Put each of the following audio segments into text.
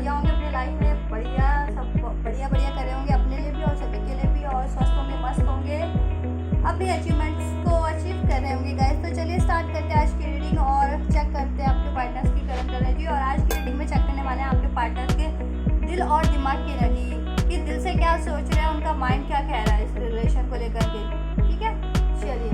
बढ़िया होंगे अपनी लाइफ में, बढ़िया सब बढ़िया बढ़िया कर रहे होंगे अपने लिए भी और सभी के लिए भी, और स्वस्थ होंगे, मस्त होंगे, अपनी अचीवमेंट्स को अचीव कर रहे होंगे गाइस। तो चलिए स्टार्ट करते हैं आज की रीडिंग और चेक करते हैं आपके पार्टनर्स की करंट एनर्जी। और आज की रीडिंग में चेक करने वाले हैं आपके पार्टनर्स के दिल और दिमाग की एनर्जी, कि दिल से क्या सोच रहे हैं, उनका माइंड क्या कह रहा है इस रिलेशन को लेकर के। ठीक है, चलिए।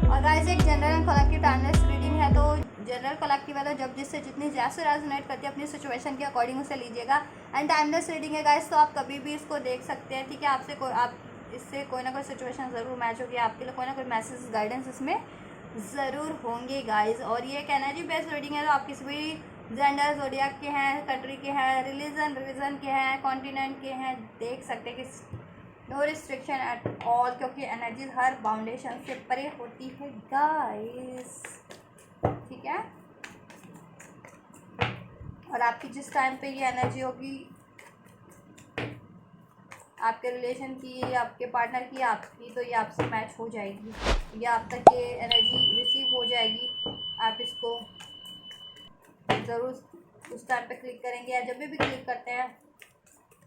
और गाइस एक general and collective timeless reading है, तो जनरल कलेक्टिव वाला जब जिससे जितनी ज़्यादा रेजोनेट करती है अपनी सिचुएशन के अकॉर्डिंग उसे लीजिएगा। एंड टाइमलेस रीडिंग है गाइस, तो आप कभी भी इसको देख सकते हैं। ठीक है, आप इससे कोई ना कोई सिचुएशन ज़रूर मैच होगी, आपके लिए कोई ना कोई मैसेज गाइडेंस इसमें ज़रूर होंगे गाइस। और ये एक एनर्जी बेस्ड रीडिंग है, तो आप किसी भी जेंडर जोडियाक के हैं, कंट्री के हैं, रिलीजन के हैं, कॉन्टिनेंट के हैं, देख सकते हैं कि नो रिस्ट्रिक्शन एट ऑल, क्योंकि एनर्जी हर बाउंडेशन से परे होती है गाइस। ठीक है, और आपकी जिस टाइम पे ये एनर्जी होगी आपके रिलेशन की, आपके पार्टनर की, आपकी, तो ये आपसे मैच हो जाएगी, या आप तक ये एनर्जी रिसीव हो जाएगी। आप इसको ज़रूर उस टाइम पे क्लिक करेंगे, या जब भी क्लिक करते हैं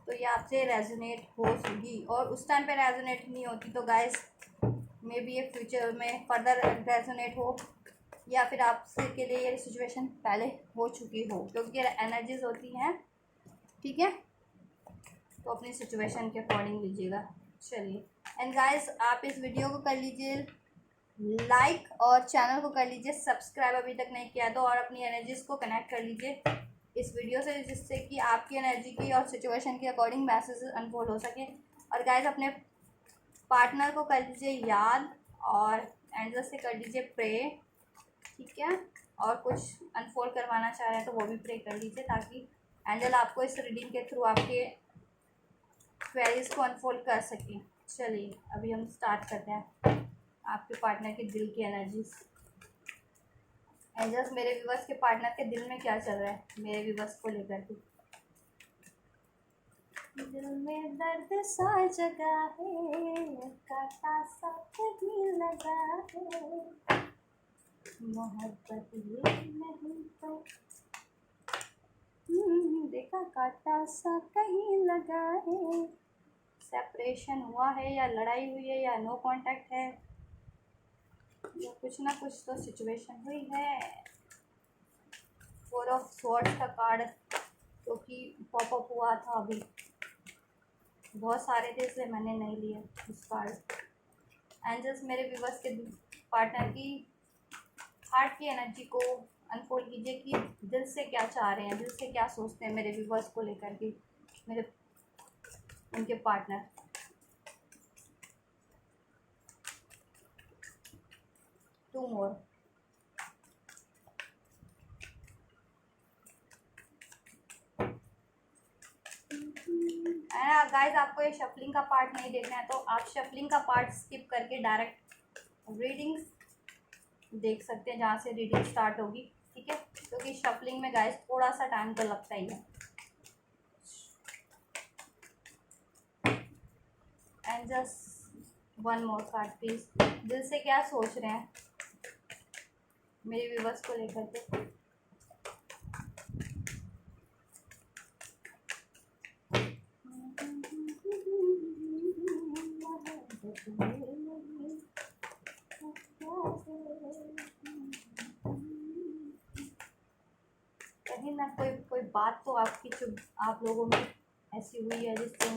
तो ये आपसे रेजोनेट होगी। और उस टाइम पे रेजोनेट नहीं होती तो गाइस मे बी ये फ्यूचर में फर्दर रेजोनेट हो, या फिर आपसे के लिए ये सिचुएशन पहले हो चुकी हो, क्योंकि एनर्जीज होती हैं। ठीक है, तो अपनी सिचुएशन के अकॉर्डिंग लीजिएगा। चलिए, एंड गाइस आप इस वीडियो को कर लीजिए लाइक और चैनल को कर लीजिए सब्सक्राइब अभी तक नहीं किया तो, और अपनी एनर्जीज को कनेक्ट कर लीजिए इस वीडियो से, जिससे कि आपकी एनर्जी की और सिचुएशन के अकॉर्डिंग मैसेज अनफोल्ड हो सके। और गाइस अपने पार्टनर को कर लीजिए याद, और एंजल से कर लीजिए प्रे। ठीक है, और कुछ अनफोल्ड करवाना चाह रहे हैं तो वो भी प्रे कर लीजिए, ताकि एंजल आपको इस रीडिंग के थ्रू आपके क्वेरीज को अनफोल्ड कर सकें। चलिए अभी हम स्टार्ट करते हैं आपके पार्टनर के दिल की एनर्जीज। एंजल्स मेरे व्यूअर्स के पार्टनर के दिल में क्या चल रहा है मेरे व्यूअर्स को लेकर के। दिल में दर्द सा जगा है, काटा सा कहीं लगा है, मोहब्बत ये नहीं तो देखा काटा सा कहीं लगा है। सेपरेशन हुआ है, या लड़ाई हुई है, या नो कांटेक्ट है, या कुछ ना कुछ तो सिचुएशन हुई है। 4 ऑफ स्वॉर्ड्स का कार्ड जो कि पॉपअप हुआ था अभी, बहुत सारे थे इसलिए मैंने नहीं लिया इस कार्ड। एंजल्स मेरे व्यूअर्स के पार्टनर की हार्ट की एनर्जी को अनफोल्ड कीजिए, कि दिल से क्या चाह रहे हैं, दिल से क्या सोचते हैं मेरे व्यूअर्स को लेकर के, मेरे उनके पार्टनर। To more. गाइस आपको ये शफलिंग का पार्ट नहीं देखना है तो आप शफलिंग का पार्ट स्किप करके डायरेक्ट रीडिंग्स देख सकते हैं जहाँ से रीडिंग स्टार्ट होगी। ठीक है, क्योंकि शफलिंग में गाइस थोड़ा सा टाइम तो लगता ही है। And just one more card please. दिल से क्या सोच रहे हैं मेरे व्यूवर्स को लेकर के। कहीं ना कोई बात तो आपकी चुप आप लोगों में ऐसी हुई है जिससे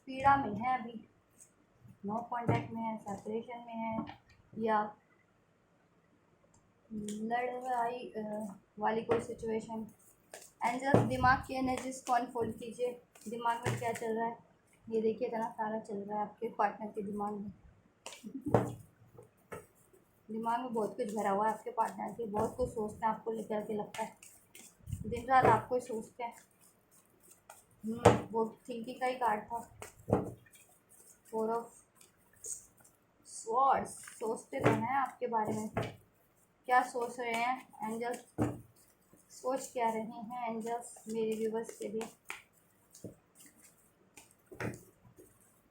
पीड़ा में है, अभी नो कांटेक्ट में है, सेपरेशन में है, या लड़ाई वाली कोई सिचुएशन। एंजल्स दिमाग की एनर्जीज को अनफोल्ड कीजिए, दिमाग में क्या चल रहा है ये देखिए, इतना सारा चल रहा है आपके पार्टनर के दिमाग में। दिमाग में बहुत कुछ भरा हुआ है आपके पार्टनर के, बहुत कुछ सोचते हैं आपको लेकर के, लगता है दिन रात आपको ही सोचते हैं। वो थिंकिंग का ही कार्ड था। 4 ऑफ स्वॉर्ड्स, सोचते तो हैं आपके बारे में, क्या सोच रहे हैं एंजल्स, सोच क्या रहे हैं एंजल्स मेरे व्यूवर्स के लिए।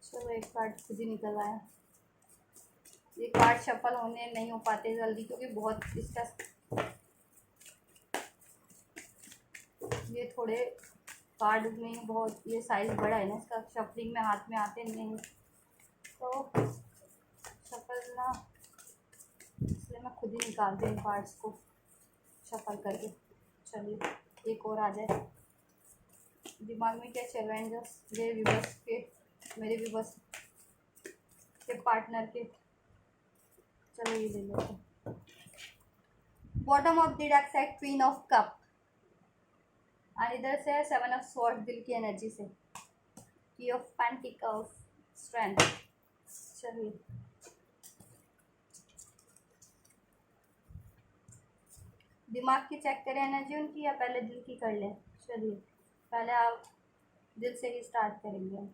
चलो एक कार्ड खुद ही निकल आया। ये कार्ड शफल होने नहीं हो पाते जल्दी, क्योंकि बहुत इसका ये थोड़े कार्ड में बहुत ये साइज़ बड़ा है ना इसका, शफलिंग में हाथ में आते नहीं हैं, तो शफल ना, इसलिए मैं खुद ही निकालती हूँ कार्ड्स को शफल करके। चलिए एक और आ जाए। दिमाग में क्या चल रहा है जस्ट मेरे व्यूवर्स के, मेरे व्यूवर्स के पार्टनर के। चलो ये ले लेते हैं। बॉटम ऑफ द डेक से क्वीन ऑफ कप, और इधर से 7 ऑफ स्वॉर्ड, दिल की एनर्जी से की ऑफ पेंटिकल्स, स्ट्रेंथ। चलिए दिमाग की चेक करें एनर्जी उनकी, या पहले दिल की कर लें। चलिए पहले आप दिल से ही स्टार्ट करेंगे।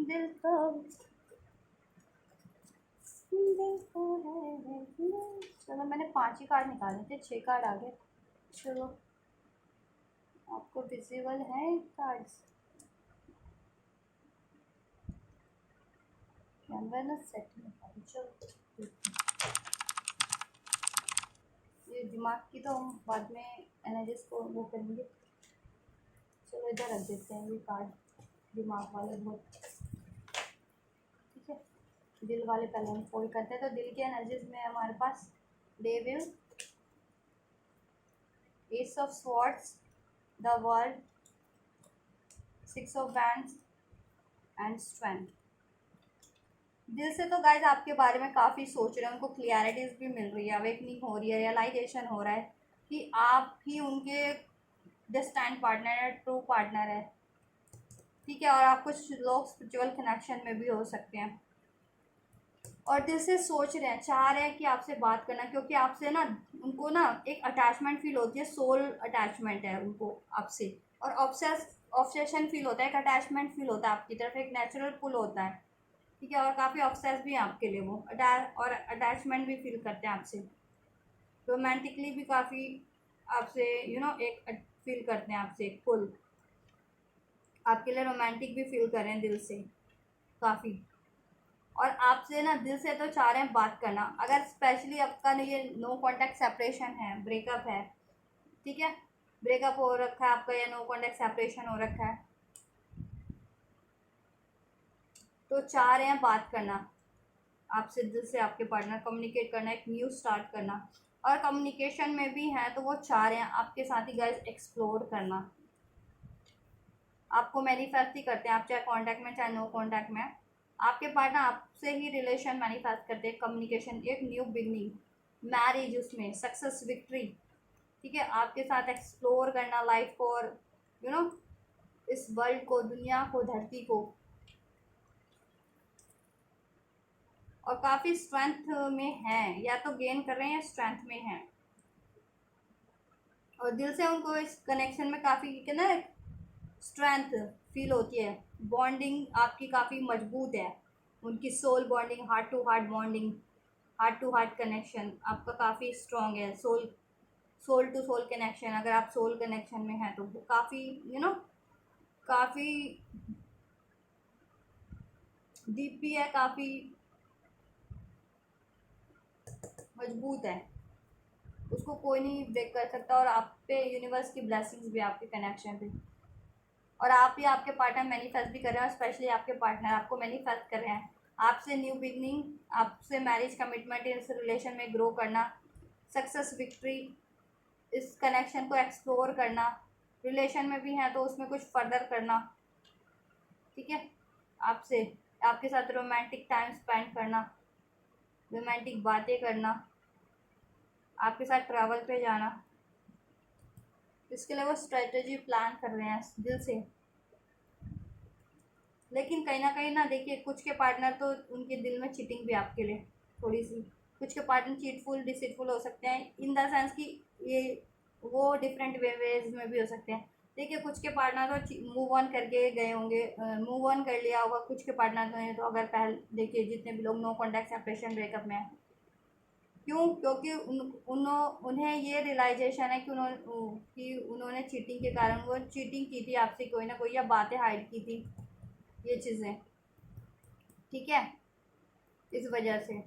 दिल को है, चलो मैंने 5 ही कार्ड निकाले थे, 6 कार्ड आ गए। चलो आपको विजिबल है कार्ड्स, कैमरा ना सेट में। चलो ये दिमाग की तो हम बाद में एनर्जीज को वो करेंगे। चलो इधर रख देते हैं ये कार्ड, दिमाग वाले बहुत, ठीक है। दिल वाले पहले हम फोल्ड करते हैं। तो दिल की एनर्जीज में हमारे पास devil, ace of swords, the world, 6 of wands and strength. दिल से तो गाइज आपके बारे में काफ़ी सोच रहे हैं, उनको क्लियरिटीज़ भी मिल रही है, अवेकनिंग हो रही है, रियलाइजेशन हो रहा है कि आप ही उनके डेस्टाइन्ड पार्टनर है, ट्रू पार्टनर है, ठीक है। और आप कुछ लोग स्पिरिचुअल कनेक्शन में भी हो सकते हैं, और दिल से सोच रहे हैं, चाह रहे हैं कि आपसे बात करना, क्योंकि आपसे ना उनको ना एक अटैचमेंट फील होती है, सोल अटैचमेंट है उनको आपसे, और ऑब्सेशन फील होता है, एक अटैचमेंट फील होता है आपकी तरफ, एक नेचुरल पुल होता है, ठीक है। और काफ़ी ऑब्सेस भी हैं आपके लिए वो, और अटैचमेंट भी फील करते हैं आपसे, रोमांटिकली भी काफ़ी आपसे एक फील करते हैं आपसे, एक पुल आपके लिए रोमांटिक भी फील कर रहे हैं दिल से काफ़ी। और आपसे ना दिल से तो चाह रहे हैं बात करना, अगर स्पेशली आपका ये नो कॉन्टैक्ट सेपरेशन है, ब्रेकअप है, ठीक है, ब्रेकअप हो रखा है आपका या नो कॉन्टैक्ट सेपरेशन हो रखा है, तो चाह रहे हैं बात करना आपसे दिल से, आपके पार्टनर कम्युनिकेट करना, एक न्यू स्टार्ट करना, और कम्युनिकेशन में भी है तो वो चाह रहे हैं आपके साथ ही गाइस एक्सप्लोर करना, आपको मैनिफेस्ट ही करते हैं, आप चाहे कांटेक्ट में चाहे नो कांटेक्ट में, आपके पार्टनर आपसे ही रिलेशन मैनिफेस्ट करते हैं, कम्युनिकेशन, एक न्यू बिगनिंग, मैरिज, उसमें सक्सेस, विक्ट्री, ठीक है, आपके साथ एक्सप्लोर करना लाइफ को, और इस वर्ल्ड को, दुनिया को, धरती को, और काफ़ी स्ट्रेंथ में है, या तो गेन कर रहे हैं या स्ट्रेंथ में है, और दिल से उनको इस कनेक्शन में काफ़ी ना स्ट्रेंथ फील होती है, बॉन्डिंग आपकी काफ़ी मजबूत है, उनकी soul bonding, heart to heart bonding, heart to heart connection आपका काफ़ी स्ट्रॉन्ग है, सोल टू सोल कनेक्शन, अगर आप सोल कनेक्शन में हैं तो वो काफ़ी काफ़ी डीप भी है, काफ़ी मजबूत है, उसको कोई नहीं ब्रेक कर सकता, और आप पे यूनिवर्स की ब्लेसिंग्स भी आपके कनेक्शन पे, और आप ही आपके पार्टनर मैनिफेस्ट भी कर रहे हैं, और स्पेशली आपके पार्टनर आपको मैनिफेस्ट कर रहे हैं, आपसे न्यू बिगनिंग, आपसे मैरिज कमिटमेंट, इस रिलेशन में ग्रो करना, सक्सेस, विक्ट्री, इस कनेक्शन को एक्सप्लोर करना, रिलेशन में भी हैं तो उसमें कुछ फर्दर करना, ठीक है, आपसे, आपके साथ रोमांटिक टाइम स्पेंड करना, रोमांटिक बातें करना, आपके साथ ट्रैवल पे जाना, इसके लिए वो स्ट्रेटजी प्लान कर रहे हैं दिल से। लेकिन कहीं ना देखिए, कुछ के पार्टनर तो उनके दिल में चीटिंग भी आपके लिए थोड़ी सी, कुछ के पार्टनर चीटफुल, डिसीटफुल हो सकते हैं, इन द सेंस कि ये वो डिफरेंट वेज में भी हो सकते हैं। देखिए कुछ के पार्टनर तो मूव ऑन करके गए होंगे, मूव ऑन कर लिया होगा, कुछ के पार्टनर तो हैं, तो अगर पहले देखिए जितने भी लोग नो कॉन्टैक्ट सेपरेशन ब्रेकअप में हैं, क्यों, क्योंकि उन्हें ये रियलाइजेशन है कि उन्होंने चीटिंग के कारण वो चीटिंग की थी आपसे, कोई ना कोई, या बातें हाइड की थी, ये चीज़ें, ठीक है, इस वजह से।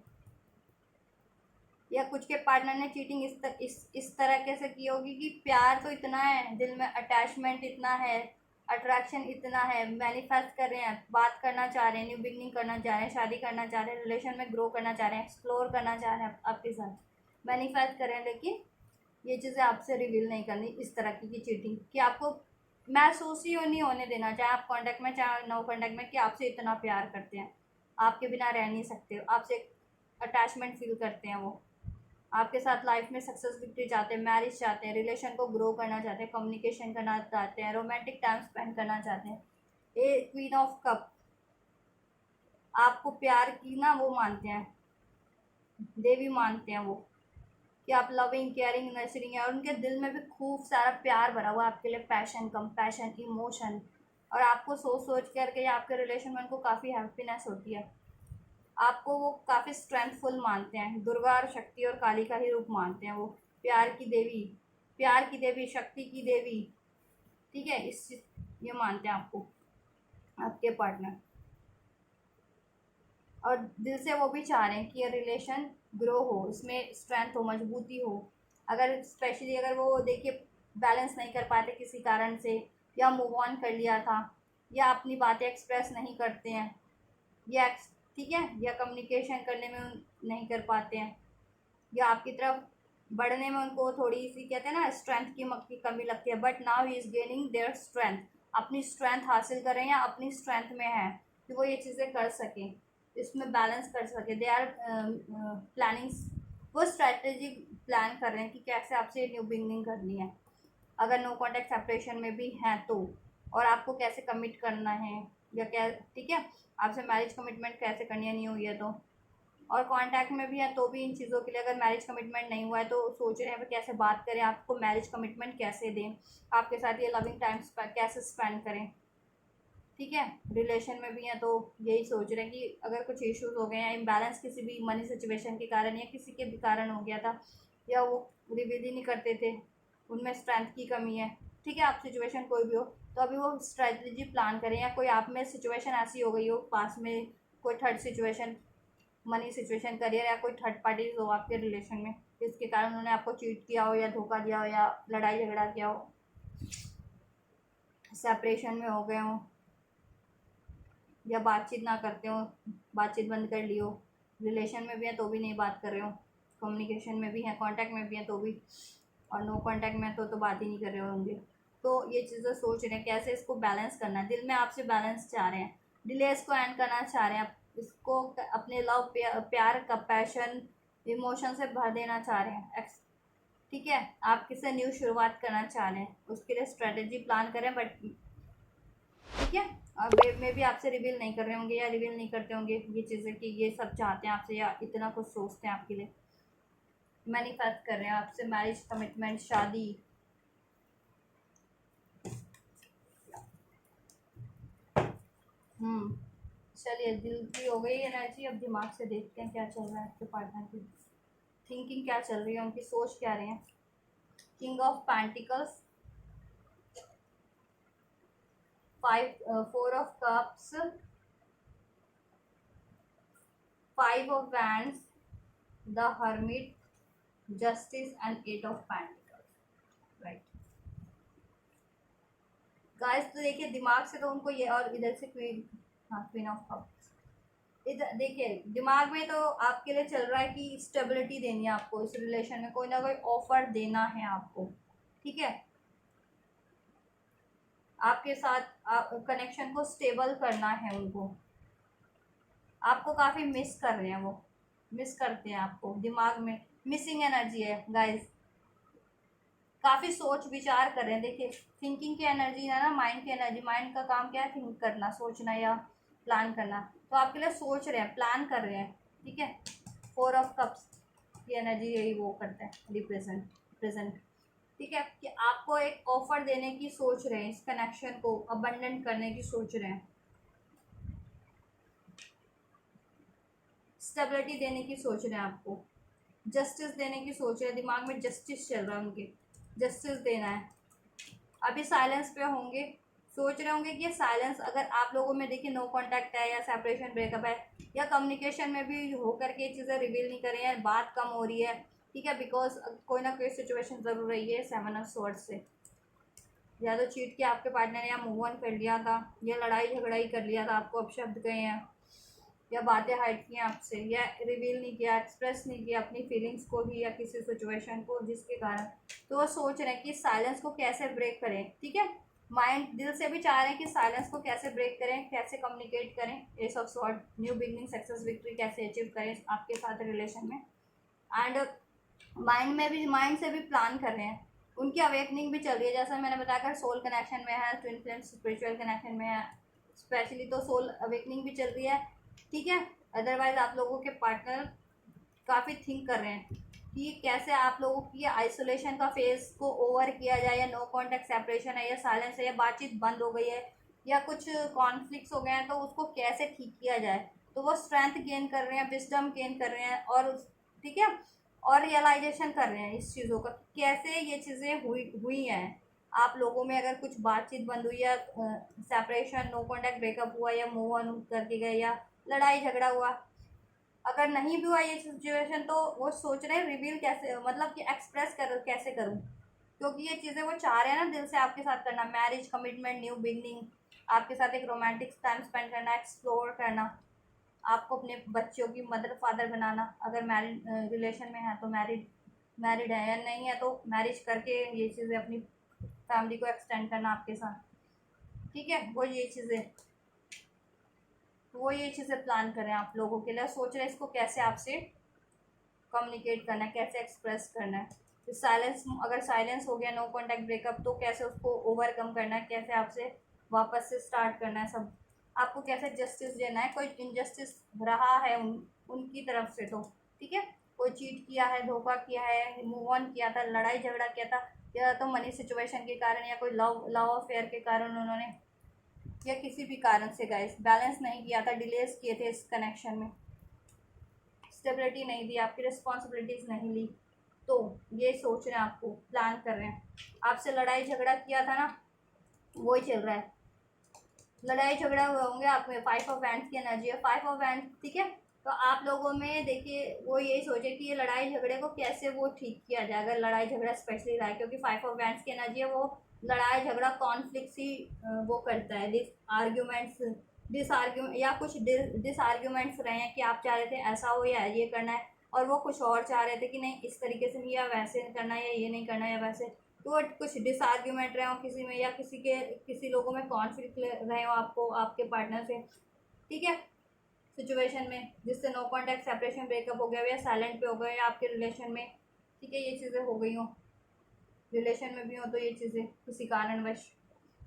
या कुछ के पार्टनर ने चीटिंग इस तरह से की होगी कि प्यार तो इतना है, दिल में अटैचमेंट इतना है, अट्रैक्शन इतना है, मैनिफेस्ट कर रहे हैं, बात करना चाह रहे हैं, न्यू बिगनिंग करना चाह रहे हैं, शादी करना चाह रहे हैं, रिलेशन में ग्रो करना चाह रहे हैं, एक्सप्लोर करना चाह रहे हैं आपके साथ, मैनिफेस्ट कर रहे हैं, लेकिन ये चीज़ें आपसे रिवील नहीं करनी, इस तरह की चीटिंग कि आपको महसूस ही नहीं होने देना, चाहे आप कांटेक्ट में चाहे नो कांटेक्ट में, कि आपसे इतना प्यार करते हैं, आपके बिना रह नहीं सकते, आपसे अटैचमेंट फील करते हैं, वो आपके साथ लाइफ में सक्सेस विक्ट्री चाहते हैं, मैरिज चाहते हैं, रिलेशन को ग्रो करना चाहते हैं, कम्युनिकेशन करना चाहते हैं, रोमांटिक टाइम स्पेंड करना चाहते हैं। ए क्वीन ऑफ कप आपको प्यार की ना वो मानते हैं, देवी मानते हैं वो, कि आप लविंग केयरिंग नर्सरिंग है, और उनके दिल में भी खूब सारा प्यार भरा हुआ है आपके लिए, पैशन कंपैशन इमोशन, और आपको सोच सोच करके आपके रिलेशन में उनको काफ़ी हैप्पीनेस होती है, आपको वो काफ़ी स्ट्रेंथफुल मानते हैं, दुर्गा और शक्ति और काली का ही रूप मानते हैं वो, प्यार की देवी, प्यार की देवी, शक्ति की देवी, ठीक है, इस ये मानते हैं आपको आपके पार्टनर, और दिल से वो भी चाह रहे हैं कि ये रिलेशन ग्रो हो, इसमें स्ट्रेंथ हो, मजबूती हो। अगर स्पेशली अगर वो देखिए बैलेंस नहीं कर पाते किसी कारण से, या मूव ऑन कर लिया था, या अपनी बातें एक्सप्रेस नहीं करते हैं, या ठीक है, या कम्युनिकेशन करने में नहीं कर पाते हैं, या आपकी तरफ बढ़ने में उनको थोड़ी सी कहते हैं ना स्ट्रेंथ की कमी लगती है, but now he is gaining their strength, अपनी स्ट्रेंथ हासिल करें या अपनी स्ट्रेंथ में है कि वो ये चीज़ें कर सकें, इसमें बैलेंस कर सके, दे आर प्लानिंग, वो स्ट्रैटेजी प्लान कर रहे हैं कि कैसे आपसे न्यू बिगनिंग करनी है, अगर नो कॉन्टैक्ट सेपरेशन में भी हैं तो, और आपको कैसे कमिट करना है, या क्या ठीक है, आपसे मैरिज कमिटमेंट कैसे करनी है नहीं हुई है तो, और कांटेक्ट में भी है तो भी इन चीज़ों के लिए, अगर मैरिज कमिटमेंट नहीं हुआ है तो सोच रहे हैं कैसे बात करें, आपको मैरिज कमिटमेंट कैसे दें, आपके साथ ये लविंग टाइम कैसे स्पेंड करें, ठीक है, रिलेशन में भी हैं तो यही सोच रहे हैं कि अगर कुछ इश्यूज हो गए हैं, इम्बैलेंस किसी भी मनी सिचुएशन के कारण या किसी के भी कारण हो गया था, या वो रिवील ही नहीं करते थे, उनमें स्ट्रेंथ की कमी है, ठीक है, आप सिचुएशन कोई भी हो तो अभी वो स्ट्रेटजी प्लान करें, या कोई आप में सिचुएशन ऐसी हो गई हो पास में, कोई third situation, money situation, career, या कोई थर्ड पार्टीज हो आपके रिलेशन में, जिसके कारण उन्होंने आपको चीट किया हो, या धोखा दिया हो, या लड़ाई झगड़ा किया हो, सेपरेशन में हो गए हो, या बातचीत ना करते हो, बातचीत बंद कर ली हो, रिलेशन में भी है तो भी नहीं बात कर रहे हो, कम्युनिकेशन में भी है, कांटेक्ट में भी है तो भी, और नो कांटेक्ट में तो बात ही नहीं कर रहे होंगे, तो ये चीज़ें सोच रहे हैं कैसे इसको बैलेंस करना है, दिल में आपसे बैलेंस चाह रहे हैं, डिलेस को एंड करना चाह रहे हैं, इसको अपने लव प्यार का पैशन इमोशन से भर देना चाह रहे हैं, ठीक है, आप किससे न्यू शुरुआत करना चाह रहे हैं, उसके लिए स्ट्रेटेजी प्लान करें, बट ठीक है, और मे भी आपसे रिवील नहीं कर रहे होंगे या रिवील नहीं करते होंगे ये चीज़ें कि ये सब चाहते हैं आपसे, या इतना कुछ सोचते हैं आपके लिए, मैनिफेस्ट कर रहे हैं आपसे मैरिज कमिटमेंट शादी, चलिए दिल की हो गई एनर्जी, अब दिमाग से देखते हैं क्या चल रहा है आपके पार्टनर की थिंकिंग, क्या चल रही है, उनकी सोच क्या रहे हैं। King of pentacles, 4 of cups, 5 of wands, the hermit, justice and 8 of pentacles, right guys, तो देखिए दिमाग से तो उनको ये, और इधर से क्वीन, हाँ क्वीन ऑफ कप्स, इधर देखिए दिमाग में तो आपके लिए चल रहा है कि स्टेबिलिटी देनी है आपको, इस रिलेशन में कोई ना कोई ऑफर देना है आपको, ठीक है, आपके साथ कनेक्शन को स्टेबल करना है उनको, आपको काफ़ी मिस कर रहे हैं वो, मिस करते हैं आपको, दिमाग में मिसिंग एनर्जी है गाइस, काफ़ी सोच विचार कर रहे हैं, देखिए थिंकिंग की एनर्जी है ना, माइंड की एनर्जी, माइंड का काम क्या है, थिंक करना, सोचना या प्लान करना, तो आपके लिए सोच रहे हैं, प्लान कर रहे हैं, ठीक है, 4 of cups की एनर्जी यही वो करता है, प्रेजेंट, ठीक है, कि आपको एक ऑफर देने की सोच रहे हैं, इस कनेक्शन को अबंडेंट करने की सोच रहे हैं, स्टेबिलिटी देने की सोच रहे हैं आपको, जस्टिस देने की सोच रहे हैं, दिमाग में जस्टिस चल रहा है उनके, जस्टिस देना है, अभी साइलेंस पे होंगे, सोच रहे होंगे कि ये साइलेंस अगर आप लोगों में देखिए नो कांटेक्ट है या सेपरेशन ब्रेकअप है या कम्युनिकेशन में भी होकर के ये चीज़ें रिवील नहीं कर रही हैं, बात कम हो रही है, ठीक है, बिकॉज कोई ना कोई सिचुएशन ज़रूर रही है 7 ऑफ स्वॉर्ड्स से। या तो चीट किया आपके पार्टनर ने, या मूव ऑन कर लिया था, या लड़ाई झगड़ा ही कर लिया था, आपको अपशब्द गए हैं, या बातें हाइड की आपसे, या रिवील नहीं किया, एक्सप्रेस नहीं किया अपनी फीलिंग्स को भी या किसी सिचुएशन को, जिसके कारण तो वो सोच रहे हैं कि साइलेंस को कैसे ब्रेक करें, ठीक है। माइंड दिल से भी चाह रहे हैं कि साइलेंस को कैसे ब्रेक करें, कैसे कम्युनिकेट करें, S of sword, new beginning, success, victory कैसे अचीव करें आपके साथ रिलेशन में। एंड माइंड से भी प्लान कर रहे हैं, उनकी अवेकनिंग भी चल रही है, जैसा मैंने बताया, अगर सोल कनेक्शन में है, ट्विन फ्लेम स्पिरिचुअल कनेक्शन में है स्पेशली, तो सोल अवेकनिंग भी चल रही है, ठीक है। अदरवाइज आप लोगों के पार्टनर काफ़ी थिंक कर रहे हैं कि कैसे आप लोगों की आइसोलेशन का फेज को ओवर किया जाए, या नो कॉन्टेक्ट सेपरेशन है, या साइलेंस है, या बातचीत बंद हो गई है, या कुछ कॉन्फ्लिक्ट्स हो गए हैं, तो उसको कैसे ठीक किया जाए। तो वो स्ट्रेंथ गेन कर रहे हैं, विजडम गेन कर रहे हैं, और ठीक है, और रियलाइजेशन कर रहे हैं इस चीज़ों का, कैसे ये चीज़ें हुई हुई हैं आप लोगों में। अगर कुछ बातचीत बंद हुई, या सेपरेशन, नो कॉन्टैक्ट ब्रेकअप हुआ, या मूव ऑन करके गए, या लड़ाई झगड़ा हुआ, अगर नहीं भी हुआ ये सिचुएशन, तो वो सोच रहे हैं रिवील कैसे, मतलब कि एक्सप्रेस कर कैसे करूँ, क्योंकि ये चीज़ें वो चाह रहे हैं ना दिल से आपके साथ करना, मैरिज, कमिटमेंट, न्यू बिगनिंग, आपके साथ एक रोमांटिक टाइम स्पेंड करना, एक्सप्लोर करना, आपको अपने बच्चों की मदर फादर बनाना, अगर मैरिड रिलेशन में है तो मैरिड है, या नहीं है तो मैरिज करके ये चीज़ें अपनी फैमिली को एक्सटेंड करना आपके साथ, ठीक है। वो ये चीज़ें प्लान करें आप लोगों के लिए, सोच रहे हैं इसको कैसे आपसे कम्युनिकेट करना है, कैसे एक्सप्रेस करना है। तो साइलेंस, अगर साइलेंस हो गया, नो कॉन्टैक्ट ब्रेकअप, तो कैसे उसको ओवरकम करना है, कैसे आपसे वापस से स्टार्ट करना है, सब आपको कैसे जस्टिस देना है। कोई इनजस्टिस रहा है उनकी तरफ से, तो ठीक है, कोई चीट किया है, धोखा किया है, मूव ऑन किया था, लड़ाई झगड़ा किया था, या तो मनी सिचुएशन के कारण, या कोई लव अफेयर के कारण उन्होंने, या किसी भी कारण से गाइस बैलेंस नहीं किया था, डिलेस किए थे इस कनेक्शन में, स्टेबिलिटी नहीं दी, आपकी रिस्पॉन्सिबिलिटीज़ नहीं ली, तो ये सोच रहे हैं, आपको प्लान कर रहे हैं, आपसे लड़ाई झगड़ा किया था ना, वही चल रहा है, लड़ाई झगड़ा हुए होंगे आप में। 5 ऑफ वैंड्स की एनर्जी है, 5 ऑफ वैंड्स, ठीक है। तो आप लोगों में देखिए वो यही सोचे कि ये लड़ाई झगड़े को कैसे वो ठीक किया जाए, अगर लड़ाई झगड़ा स्पेशली रहा है, क्योंकि 5 ऑफ वैंड्स की एनर्जी है, वो लड़ाई झगड़ा कॉन्फ्लिक्ट ही वो करता है, डिस आर्ग्यूमेंट, या कुछ डिस आर्ग्यूमेंट्स रहे हैं कि आप चाह रहे थे ऐसा हो या ये करना है, और वो कुछ और चाह रहे थे कि नहीं इस तरीके से नहीं, या वैसे करना है, या ये नहीं करना है, या वैसे, तो कुछ डिसआर्ग्यूमेंट रहे हो किसी में, या किसी लोगों में कॉन्फ्लिक्ट रहे हो आपको आपके पार्टनर से, ठीक है, सिचुएशन में, जिससे नो कॉन्टैक्ट सेपरेशन ब्रेकअप हो गया, या साइलेंट पे हो गए आपके रिलेशन में, ठीक है, ये चीज़ें हो गई हो, रिलेशन में भी हो, तो ये चीज़ें किसी कारणवश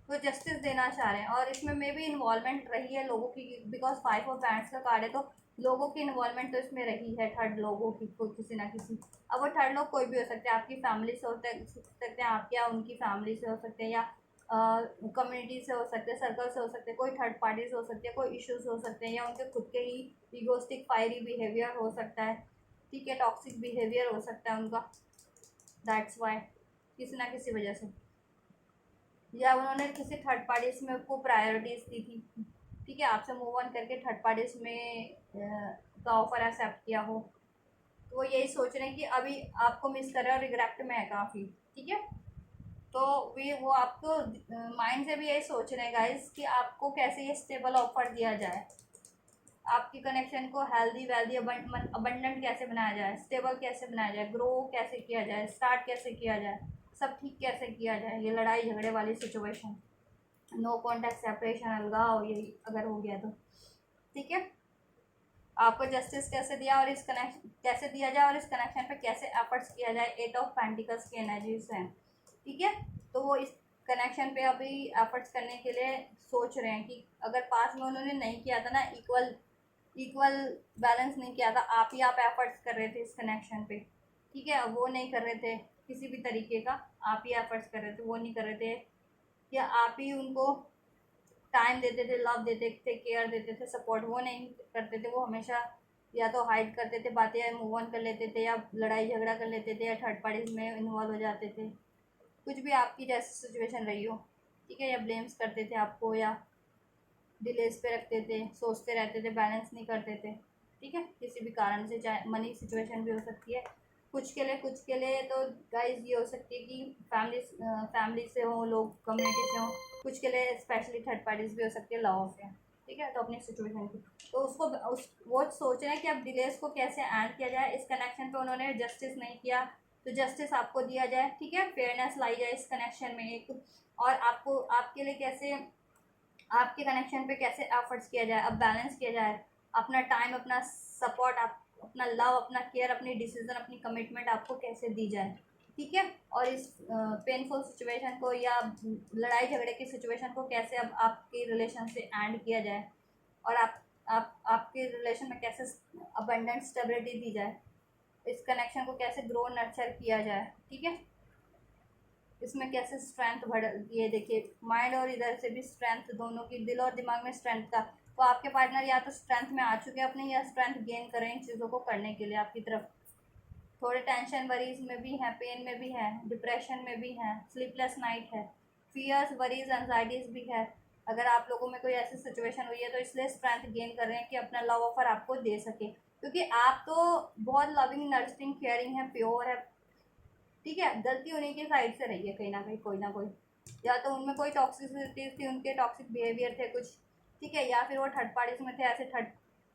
तो जस्टिस देना चाह रहे हैं, और इसमें मे भी इन्वॉल्वमेंट रही है लोगों की, बिकॉज 5 ऑफ वैंड्स का कार्ड है, तो लोगों की इन्वॉल्वमेंट तो इसमें रही है, थर्ड लोगों की, कोई किसी ना किसी, अब वो थर्ड लोग कोई भी हो सकते हैं, आपकी फैमिली से सकते हैं, आप या उनकी फैमिली से हो सकते हैं, या कम्युनिटी से हो सकते हैं, सर्कल से हो सकते हैं, कोई थर्ड पार्टी से हो सकते हैं, कोई इश्यूज हो सकते हैं, या उनके खुद के ही ईगोस्टिक फायरी बिहेवियर हो सकता है, ठीक है, टॉक्सिक बिहेवियर हो सकता है उनका, दैट्स वाई, किसी ना किसी वजह से, या उन्होंने किसी थर्ड पार्टीज में को प्रायोरिटीज़ दी थी, ठीक है, आपसे मूव ऑन करके थर्ड पार्टीज में का ऑफर एक्सेप्ट किया हो, तो वो यही सोच रहे हैं कि अभी आपको मिस कर रहे हैं और रिग्रेक्ट में है काफ़ी, ठीक है। तो वो आपको माइंड से भी यही सोच रहे हैं गाइस कि आपको कैसे ये स्टेबल ऑफर दिया जाए, आपकी कनेक्शन को हेल्दी वेल्दी अबंडेंट कैसे बनाया जाए, स्टेबल कैसे बनाया जाए, ग्रो कैसे किया जाए, स्टार्ट कैसे किया जाए, सब ठीक कैसे किया जाए, ये लड़ाई झगड़े वाली सिचुएशन, नो कॉन्टैक्ट सेपरेशन, अलगाव, यही अगर हो गया तो, ठीक है, आपको जस्टिस कैसे दिया और इस कनेक्शन कैसे दिया जाए, और इस कनेक्शन पे कैसे एफर्ट्स किया जाए, 8 ऑफ पेंटिकल्स की एनर्जीज हैं, ठीक है। तो वो इस कनेक्शन पे अभी एफर्ट्स करने के लिए सोच रहे हैं कि अगर पास में उन्होंने नहीं किया था ना, इक्वल बैलेंस नहीं किया था, आप एफर्ट्स कर रहे थे इस कनेक्शन पे, ठीक है, वो नहीं कर रहे थे किसी भी तरीके का, आप ही एफर्ट्स कर रहे थे, वो नहीं कर रहे थे, या आप ही उनको टाइम देते थे, लव देते थे, केयर देते थे, सपोर्ट वो नहीं करते थे, वो हमेशा या तो हाइड करते थे बातें, या मूव ऑन कर लेते थे, या लड़ाई झगड़ा कर लेते थे, या थर्ड पार्टीज में इन्वॉल्व हो जाते थे, कुछ भी आपकी जैसी सिचुएशन रही हो, ठीक है, या ब्लेम्स करते थे आपको, या डिलेस पे रखते थे, सोचते रहते थे, बैलेंस नहीं करते थे। ठीक है, किसी भी कारण से, चाहे मनी सिचुएशन भी हो सकती है कुछ के लिए तो गाइस ये हो सकती है कि फैमिली से हो लोग, कम्युनिटी से हो, कुछ के लिए स्पेशली थर्ड पार्टीज भी हो सकती है, लव अफेयर। ठीक है, तो अपनी सिचुएशन की तो वो सोच रहे हैं कि अब डिलेस को कैसे एंड किया जाए। इस कनेक्शन पे उन्होंने जस्टिस नहीं किया तो जस्टिस आपको दिया जाए। ठीक है, फेयरनेस लाई जाए इस कनेक्शन में एक, और आपको आपके लिए कैसे, आपके कनेक्शन पे कैसे एफर्ट्स किया जाए, अब बैलेंस किया जाए, अपना टाइम, अपना सपोर्ट, आप अपना लव, अपना केयर, अपनी डिसीजन, अपनी कमिटमेंट आपको कैसे दी जाए। ठीक है, और इस पेनफुल सिचुएशन को या लड़ाई झगड़े की सिचुएशन को कैसे अब आपके रिलेशन से एंड किया जाए, और आप आपके रिलेशन में कैसे अबंडेंट स्टेबिलिटी दी जाए, इस कनेक्शन को कैसे ग्रो नर्चर किया जाए। ठीक है, इसमें कैसे स्ट्रेंथ बढ़, ये देखिए माइंड और इधर से भी स्ट्रेंथ, दोनों की, दिल और दिमाग में स्ट्रेंथ का, तो आपके पार्टनर या तो स्ट्रेंथ में आ चुके हैं अपने, या स्ट्रेंथ गेन करें इन चीज़ों को करने के लिए आपकी तरफ। थोड़े टेंशन वरीज में भी हैं, पेन में भी हैं, डिप्रेशन में भी हैं, स्लीपलेस नाइट है, फियर्स वरीज एंजाइटीज भी है। अगर आप लोगों में कोई ऐसी सिचुएशन हुई है तो इसलिए स्ट्रेंथ गेन कर रहे हैं कि अपना लव ऑफर आपको दे सके, क्योंकि आप तो बहुत लविंग, नर्सिंग, केयरिंग है, प्योर है। ठीक है, गलती उन्हीं की साइड से रही है कहीं ना कहीं, कोई ना कोई, या तो उनमें कोई टॉक्सिसिटी थी, उनके टॉक्सिक बिहेवियर थे कुछ। ठीक है, या फिर वो थर्ड पार्टीज में थे, ऐसे थर्ड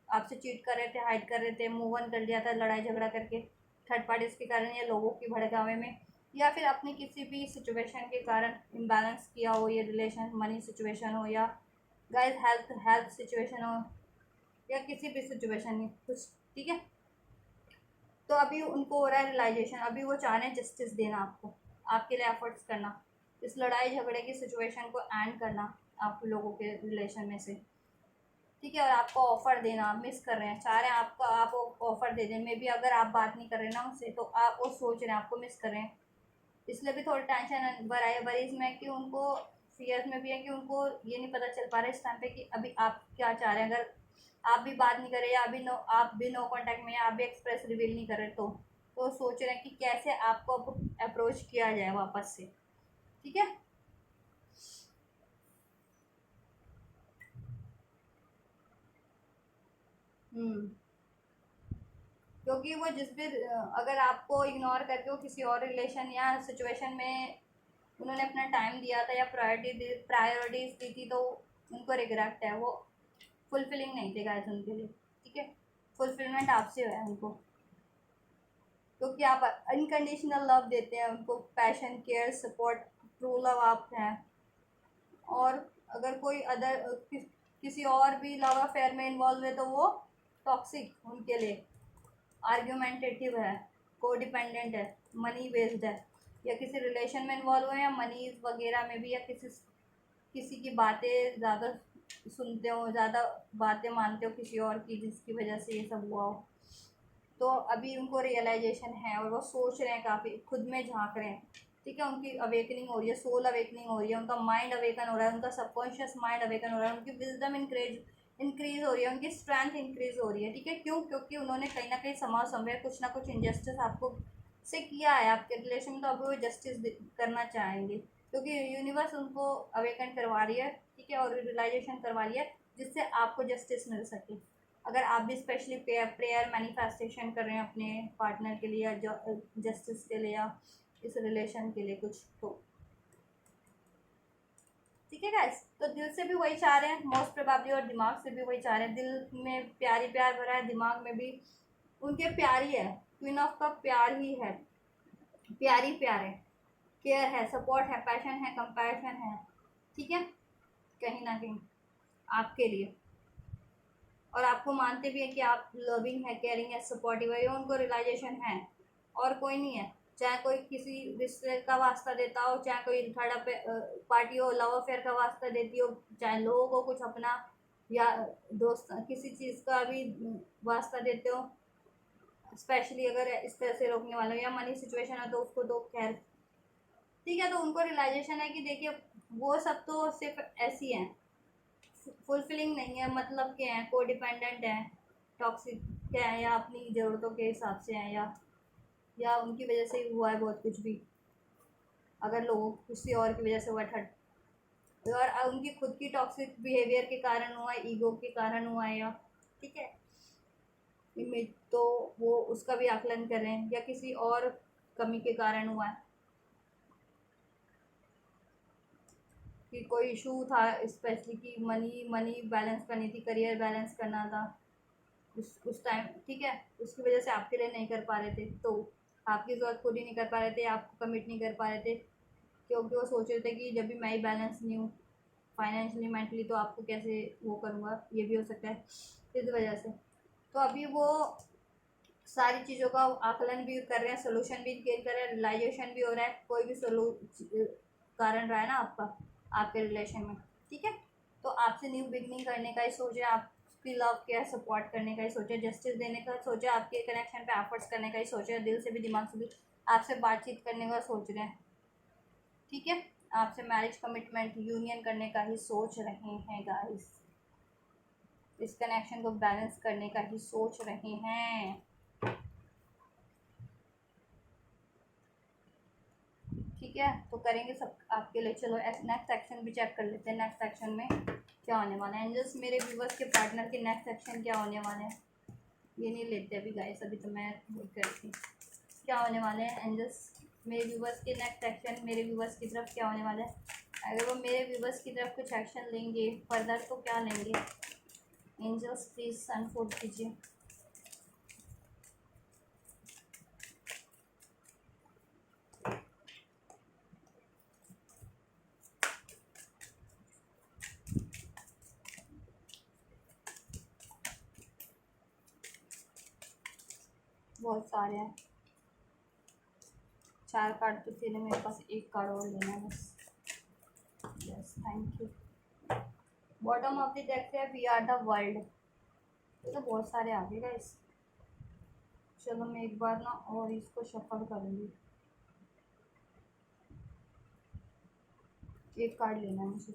आपसे चीट कर रहे थे, हाइड कर रहे थे, मूव ऑन कर लिया था लड़ाई झगड़ा करके थर्ड पार्टीज के कारण, या लोगों की भड़कावे में, या फिर अपनी किसी भी सिचुएशन के कारण इम्बैलेंस किया हो ये रिलेशन, मनी सिचुएशन हो, या गाइस हेल्थ हेल्थ सिचुएशन हो, या किसी भी सिचुएशन में कुछ। ठीक है, तो अभी उनको हो रहा है रियलाइजेशन, अभी वो चाह रहे हैं जस्टिस देना आपको, आपके लिए एफर्ट्स करना, इस लड़ाई झगड़े की सिचुएशन को एंड करना आप लोगों के रिलेशन में से। ठीक है, और आपको ऑफर देना, मिस कर रहे हैं, चाह रहे हैं आपको, आप ऑफर दे दें, मे बी अगर आप बात नहीं कर रहे ना उनसे तो आप वो सोच रहे हैं आपको मिस कर रहे हैं, इसलिए भी थोड़ी टेंशन वरीज में कि उनको, फियर्स में भी है कि उनको ये नहीं पता चल पा रहा है इस टाइम पे कि अभी आप क्या चाह रहे हैं। अगर आप भी बात नहीं कर रहे, या अभी आप भी नो कांटेक्ट में, या आप भी एक्सप्रेस रिवील नहीं कर रहे, तो सोच रहे हैं कि कैसे आपको अप्रोच किया जाए वापस से। ठीक है, हम्म, क्योंकि वो जिस भी अगर आपको इग्नोर करके वो किसी और रिलेशन या सिचुएशन में उन्होंने अपना टाइम दिया था, या प्रायोरिटीज दी थी, तो उनको रिग्रेट है, वो फुलफिलिंग नहीं थे गाइस उनके लिए। ठीक है, फुलफिलमेंट आपसे है उनको, क्योंकि आप अनकंडीशनल लव देते हैं उनको, passion, care, support, true love आप हैं। और अगर कोई किसी और भी लव अफेयर में इन्वॉल्व है तो वो टॉक्सिक उनके लिए, आर्ग्यूमेंटेटिव है, कोडिपेंडेंट है, मनी बेस्ड है, या किसी रिलेशन में इन्वॉल्व है, या मनी वगैरह में भी, या किसी की बातें ज़्यादा सुनते हो, ज़्यादा बातें मानते हो किसी और की, जिसकी वजह से ये सब हुआ हो। तो अभी उनको रियलाइजेशन है और वो सोच रहे हैं, काफ़ी खुद में झांक रहे हैं। ठीक है, उनकी अवेकनिंग हो रही है, सोल अवेकनिंग हो रही है, उनका माइंड अवेकन हो रहा है, उनका सबकॉन्शियस माइंड अवेकन हो रहा है, उनकी विजडम इंक्रीज हो रही है, उनकी स्ट्रेंथ इंक्रीज हो रही है। ठीक है, क्यों? क्योंकि उन्होंने कहीं ना कहीं समाज समय कुछ ना कुछ इनजस्टिस आपको से किया है आपके रिलेशन में, तो अभी वो जस्टिस करना चाहेंगे, क्योंकि यूनिवर्स उनको अवेकन करवा रही है। ठीक है, और रियलाइजेशन करवा रही है, जिससे आपको जस्टिस मिल सके। अगर आप भी स्पेशली प्रेयर मैनिफेस्टेशन कर रहे हैं अपने पार्टनर के लिए, या जस्टिस के लिए, या इस रिलेशन के लिए कुछ, तो ठीक है गाइस, तो दिल से भी वही चाह रहे हैं मोस्ट प्रोबेबली, और दिमाग से भी वही चाह रहे हैं। दिल में प्यारी प्यार भरा है, दिमाग में भी उनके प्यारी है, क्वीन ऑफ का प्यार ही है, प्यारी प्यार है, केयर है, सपोर्ट है, पैशन है, कंपैशन है। ठीक है, कहीं ना कहीं आपके लिए, और आपको मानते भी है कि आप लविंग है, केयरिंग है, सपोर्टिव है, ये उनको रियलाइजेशन है, और कोई नहीं है। चाहे कोई किसी रिश्ते का वास्ता देता हो, चाहे कोई थर्ड पार्टी हो, लव अफेयर का वास्ता देती हो, चाहे लोगों को कुछ अपना या दोस्त किसी चीज़ का भी वास्ता देते हो, स्पेशली अगर इस तरह से रोकने वाले हो, या मनी सिचुएशन है तो उसको तो खैर ठीक है, तो उनको रियलाइजेशन है कि देखिए वो सब तो सिर्फ ऐसी हैं, फुलफिलिंग नहीं है, मतलब के हैं, कोडिपेंडेंट हैं, टॉक्सिक के हैं, या अपनी ज़रूरतों के हिसाब से हैं, या उनकी वजह से ही हुआ है बहुत कुछ भी, अगर लोगों किसी और की वजह से हुआ है, और उनकी खुद की टॉक्सिक बिहेवियर के कारण हुआ है, ईगो के कारण हुआ है, या ठीक है इमेज, तो वो उसका भी आकलन करें, या किसी और कमी के कारण हुआ है कि कोई इशू था, स्पेशली कि मनी मनी बैलेंस करनी थी, करियर बैलेंस करना था उस टाइम, ठीक है, उसकी वजह से आपके लिए नहीं कर पा रहे थे, तो आपकी ज़रूरत पूरी नहीं कर पा रहे थे, आपको कमिट नहीं कर पा रहे थे, क्योंकि वो सोच रहे थे कि जब भी मैं ही बैलेंस नहीं हूँ फाइनेंशियली मेंटली, तो आपको कैसे वो करूँगा, ये भी हो सकता है इस वजह से। तो अभी वो सारी चीज़ों का आकलन भी कर रहे हैं, सोल्यूशन भी गेन कर रहे हैं, रियलाइजेशन भी हो रहा है, कोई भी कारण रहा है ना आपका आपके रिलेशन में, ठीक है, तो आपसे न्यू बिगनिंग करने का ही सोचे, आपकी लव केयर सपोर्ट करने का ही सोचे, जस्टिस देने का सोचे, आपके कनेक्शन पे एफर्ट्स करने का ही सोचे, दिल से भी दिमाग से भी आपसे बातचीत करने का सोच रहे हैं, ठीक है, आपसे मैरिज कमिटमेंट यूनियन करने का ही सोच रहे हैं गाइस, इस कनेक्शन को बैलेंस करने का ही सोच रहे हैं, ठीक है, तो करेंगे सब आपके लिए। चलो नेक्स्ट सेक्शन भी चेक कर लेते हैं, नेक्स्ट सेक्शन में क्या होने वाला है। एंजल्स मेरे व्यूवर्स के पार्टनर के नेक्स्ट सेक्शन क्या होने वाले हैं, ये नहीं लेते अभी गाइस, अभी तो मैं वेट करती क्या होने वाले हैं एंजल्स मेरे व्यूवर्स के नेक्स्ट सेक्शन, मेरे व्यूवर्स की तरफ क्या होने वाला है। अगर वो मेरे व्यूवर्स की तरफ कुछ एक्शन लेंगे फर्दर तो क्या लेंगे, एंजल्स प्लीज़ अनफोल्ड कीजिए। बहुत सारे हैं, 4 कार्ड तो थे ना मेरे पास, 1 कार्ड और लेना है बस। Yes thank you. Bottom of the deck है वी आर द वर्ल्ड, ये तो बहुत सारे आ गए गाइस। चलो मैं एक बार ना और इसको शफल करूँगी, 1 कार्ड लेना है मुझे।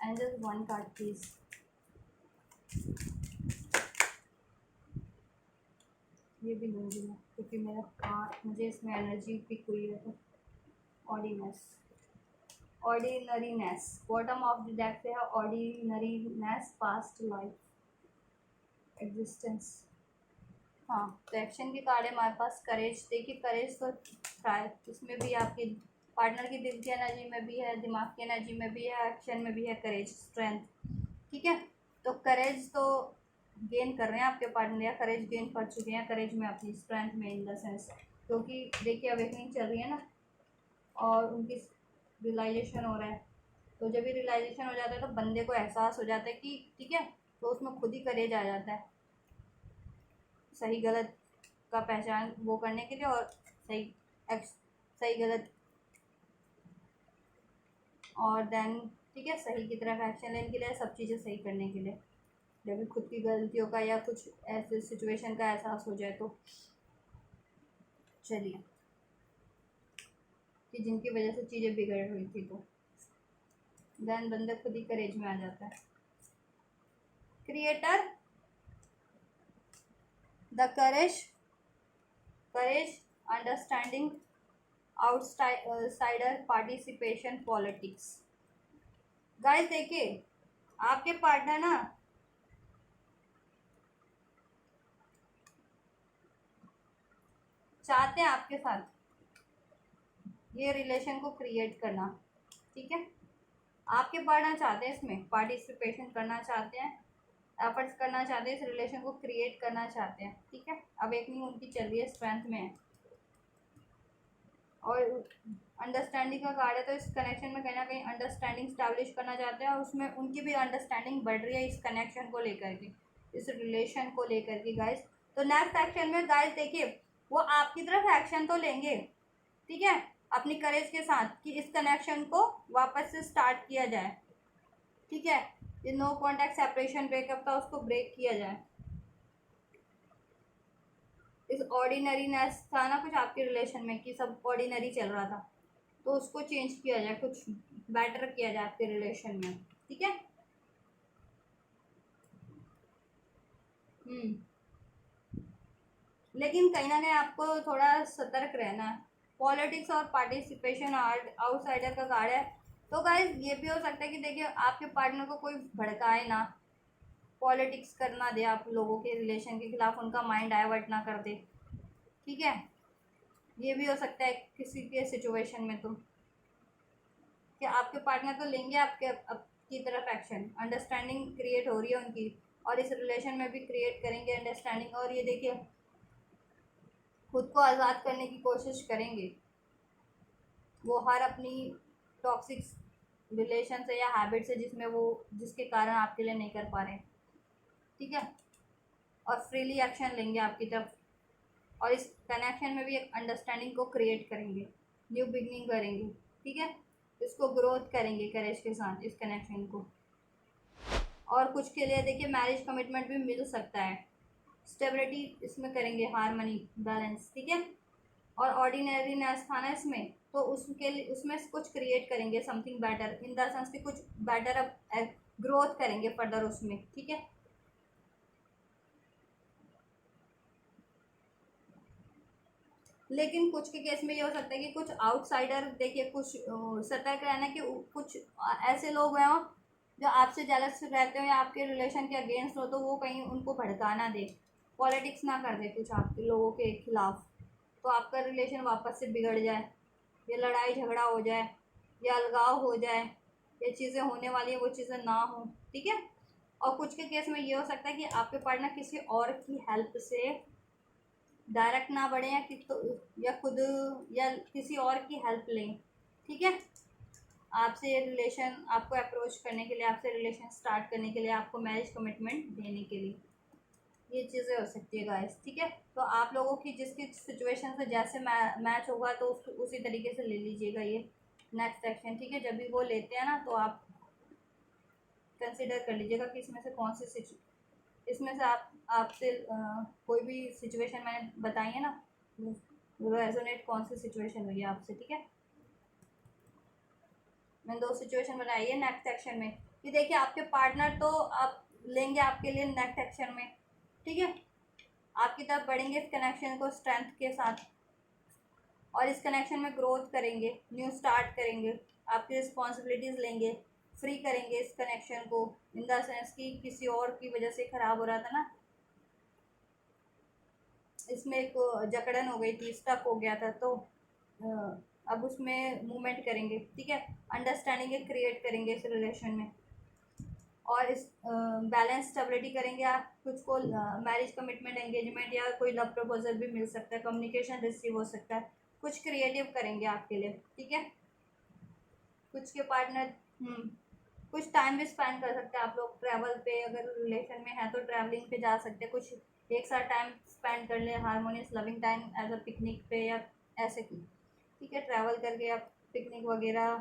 And just 1 card please. ये भी लूँगी मैं क्योंकि मेरा मुझे इसमें एनर्जी पिक हुई है, तो ordinariness bottom of the deck पे है, ऑर्डिनरीनेस पास्ट लाइफ एग्जिस्टेंस। हाँ तो एक्शन की कार्ड है हमारे पास, करेज, देखिए करेज तो ट्राई, इसमें भी आपकी पार्टनर की दिल की एनर्जी में भी है, दिमाग की एनर्जी में भी है, एक्शन में भी है करेज, स्ट्रेंथ, ठीक है, तो करेज तो गेन कर रहे हैं आपके पार्टनर, या करेज गेन कर चुके हैं, करेज में अपनी स्ट्रेंथ में इन द सेंस, क्योंकि देखिए अवेकनिंग चल रही है ना, और उनकी रियलाइजेशन हो रहा है, तो जब भी रियलाइजेशन हो जाता है तो बंदे को एहसास हो जाता है कि ठीक है, तो उसमें खुद ही करेज आ जाता है सही गलत का पहचान वो करने के लिए, और सही गलत, और देन ठीक है सही की तरफ एक्शन लेने के लिए, सब चीज़ें सही करने के लिए, जब भी खुद की गलतियों का या कुछ ऐसे सिचुएशन का एहसास हो जाए, तो चलिए कि जिनकी वजह से चीज़ें बिगड़ रही थी, तो देन बंदा खुद ही करेज में आ जाता है। Creator the courage understanding outsider participation politics. Guys देखिए आपके पार्टनर ना चाहते हैं आपके साथ ये रिलेशन को क्रिएट करना, ठीक है, आपके पार्टनर चाहते हैं इसमें पार्टिसिपेशन करना चाहते हैं, एफर्ट्स करना चाहते हैं, इस रिलेशन को क्रिएट करना चाहते हैं, ठीक है, अब एक नहीं उनकी चल रही है, स्ट्रेंथ में है, और अंडरस्टैंडिंग का कार्ड है, तो इस कनेक्शन में कहीं ना कहीं अंडरस्टैंडिंग स्टैब्लिश करना चाहते हैं, और उसमें उनकी भी अंडरस्टैंडिंग बढ़ रही है इस कनेक्शन को लेकर के, इस रिलेशन को लेकर के गाइस। तो नेक्स्ट एक्शन में गाइस देखिए वो आपकी तरफ एक्शन तो लेंगे, ठीक है, अपनी करेज के साथ कि इस कनेक्शन को वापस से स्टार्ट किया जाए, ठीक है, ये नो कॉन्टैक्ट सेपरेशन ब्रेकअप था उसको ब्रेक किया जाए, इस ऑर्डिनरीनेस था ना कुछ आपके रिलेशन में कि सब ऑर्डिनरी चल रहा था, तो उसको चेंज किया जाए, कुछ बेटर किया जाए आपके रिलेशन में, ठीक है। लेकिन कहीं ना कहीं आपको थोड़ा सतर्क रहना है, पॉलिटिक्स और पार्टिसिपेशन आउटसाइडर का कार्ड है। तो गाइस ये भी हो सकता है कि देखिए आपके पार्टनर को कोई भड़काए ना, पॉलिटिक्स करना दे आप लोगों के रिलेशन के खिलाफ, उनका माइंड डाइवर्ट ना कर दे, ठीक है। ये भी हो सकता है किसी के सिचुएशन में तो, कि आपके पार्टनर तो लेंगे आपकी तरफ एक्शन, अंडरस्टैंडिंग क्रिएट हो रही है उनकी, और इस रिलेशन में भी क्रिएट करेंगे अंडरस्टैंडिंग, और ये देखिए खुद को आज़ाद करने की कोशिश करेंगे वो हर अपनी टॉक्सिक रिलेशन से या हैबिट से जिसके कारण आपके लिए नहीं कर पा रहे, ठीक है। और फ्रीली एक्शन लेंगे आपकी तरफ, और इस कनेक्शन में भी एक अंडरस्टैंडिंग को क्रिएट करेंगे, न्यू बिगनिंग करेंगे, ठीक है। इसको ग्रोथ करेंगे करेज के साथ इस कनेक्शन को। और कुछ के लिए देखिए मैरिज कमिटमेंट भी मिल सकता है, स्टेबिलिटी इसमें करेंगे, हारमनी बैलेंस, ठीक है। और ऑर्डिनरीनेस था ना इसमें, तो उसके लिए उसमें कुछ क्रिएट करेंगे something better, in the sense कि कुछ बेटर अब ग्रोथ करेंगे फर्दर उसमें, ठीक है। लेकिन कुछ के केस में ये हो सकता है कि कुछ आउटसाइडर देखिए, कुछ सतर्क रहना कि कुछ ऐसे लोग हैं जो आपसे जेलस रहते हो या आपके रिलेशन के अगेंस्ट हो, तो वो कहीं उनको भड़का ना दे, पॉलिटिक्स ना कर दे कुछ आपके लोगों के खिलाफ, तो आपका रिलेशन वापस से बिगड़ जाए, या लड़ाई झगड़ा हो जाए, या अलगाव हो जाए, ये चीज़ें होने वाली हैं वो चीज़ें ना हो, ठीक है। और कुछ के केस में ये हो सकता है कि आपके पार्टनर किसी और की हेल्प से डायरेक्ट ना बढ़े, या या खुद या किसी और की हेल्प लें, ठीक है। आपसे रिलेशन आपको अप्रोच करने के लिए, आपसे रिलेशन स्टार्ट करने के लिए, आपको मैरिज कमिटमेंट देने के लिए, ये चीज़ें हो सकती है गाइस, ठीक है। तो आप लोगों की जिसकी सिचुएशन से जैसे मैच होगा तो उसी तरीके से ले लीजिएगा ये नेक्स्ट एक्शन, ठीक है। जब भी वो लेते हैं ना तो आप कंसिडर कर लीजिएगा कि इसमें से कौन सी इसमें से आपसे कोई भी सिचुएशन मैंने बताई है ना, रेजोनेट कौन सी सिचुएशन हुई है आपसे, ठीक है। मैंने 2 सिचुएशन बनाई है नेक्स्ट एक्शन में, कि देखिए आपके पार्टनर तो आप लेंगे आपके लिए नेक्स्ट एक्शन में, ठीक है। आपकी तरफ बढ़ेंगे इस कनेक्शन को स्ट्रेंथ के साथ, और इस कनेक्शन में ग्रोथ करेंगे, न्यू स्टार्ट करेंगे, आपकी रिस्पॉन्सिबिलिटीज़ लेंगे, फ्री करेंगे इस कनेक्शन को, इन द सेंस कि किसी और की वजह से ख़राब हो रहा था ना, इसमें एक जकड़न हो गई थी, स्टक हो गया था, तो अब उसमें मूवमेंट करेंगे, ठीक है। अंडरस्टैंडिंग क्रिएट करेंगे इस रिलेशन में, और इस बैलेंस स्टेबिलिटी करेंगे। आप कुछ को मैरिज कमिटमेंट, एंगेजमेंट या कोई लव प्रपोजल भी मिल सकता है, कम्युनिकेशन रिसीव हो सकता है, कुछ क्रिएटिव करेंगे आपके लिए, ठीक है। कुछ के पार्टनर कुछ टाइम भी स्पेंड कर सकते हैं आप लोग ट्रैवल पे, अगर रिलेशन में है तो ट्रैवलिंग पे जा सकते हैं, कुछ एक साथ टाइम स्पेंड कर ले, harmonious loving time as a picnic पे या ऐसे की, ठीक है। ट्रैवल करके आप पिकनिक वगैरह,